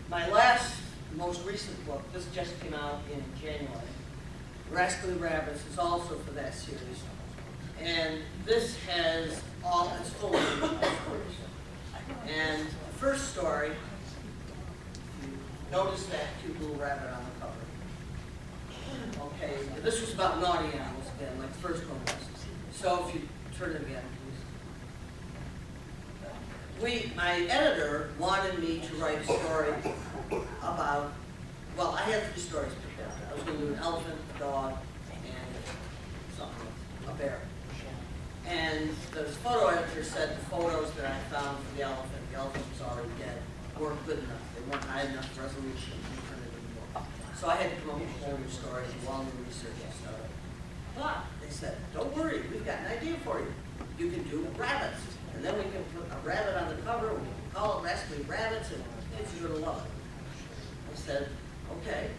My last, most recent book, this just came out in January. Rascally Rabbits is also for that series. And this has all, it's full of stories. And the first story, you notice that cute little rabbit on the cover. Okay, this was about naughty animals again, like the first one was. So if you turn it again, please. My editor wanted me to write a story about, well, I had 3 stories picked out. I was going to do an elephant, a dog, and something, a bear. And the photo editor said the photos that I found for the elephant was already dead, weren't good enough. They weren't high enough resolution to turn it into a book. So I had to come up with a whole new story, a long research and stuff. But they said, don't worry, we've got an idea for you. You can do rabbits. And then we can put a rabbit on the cover, we can call it Rascally Rabbits, and kids are going to love it. I said, okay.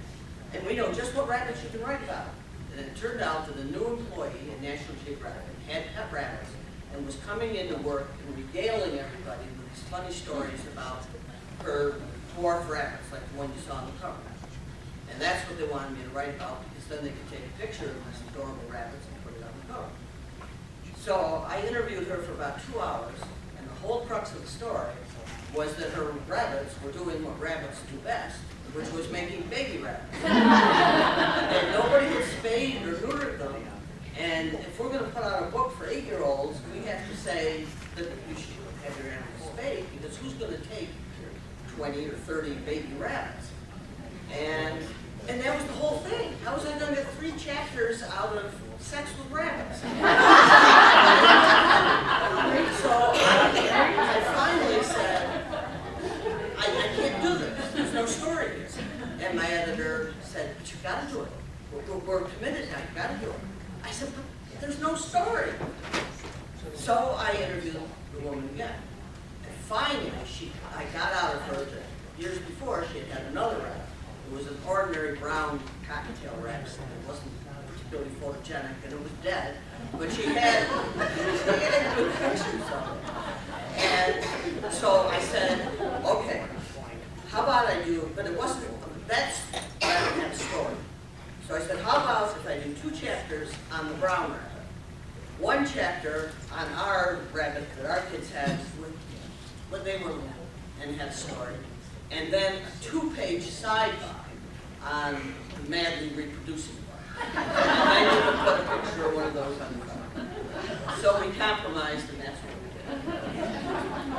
And we know just what rabbits you can write about. And it turned out that a new employee at National Geographic had pet rabbits and was coming into work and regaling everybody with these funny stories about her dwarf rabbits, like the one you saw on the cover. And that's what they wanted me to write about, because then they could take a picture of these adorable rabbits and put it on the cover. So I interviewed her for about 2 hours, and the whole crux of the story was that her rabbits were doing what rabbits do best, which was making baby rabbits. And nobody had spayed or neutered them. And if we're going to put out a book for 8-year-olds, we have to say that you should have your animals spayed, because who's going to take 20 or 30 baby rabbits? And that was the whole thing. How was I going to get 3 chapters out of sex with rabbits? So I finally said, I can't do this. There's no story here. And my editor said, but you've got to do it. We're committed now. You've got to do it. I said, but there's no story. So I interviewed the woman again. And finally, I got out of her that years before she had another rabbit. It was an ordinary brown cottontail rabbit. It wasn't particularly photogenic, and it was dead. But she had good pictures of it. And so I said, okay, how about I do, but it wasn't, that's rabbit had a story. So I said, how about if I do 2 chapters on the brown rabbit, 1 chapter on our rabbit that our kids had when they were little and had a story, and then a 2-page sidebar on the madly reproducing one. And I didn't put a picture of one of those on the cover. So we compromised, and that's what we did.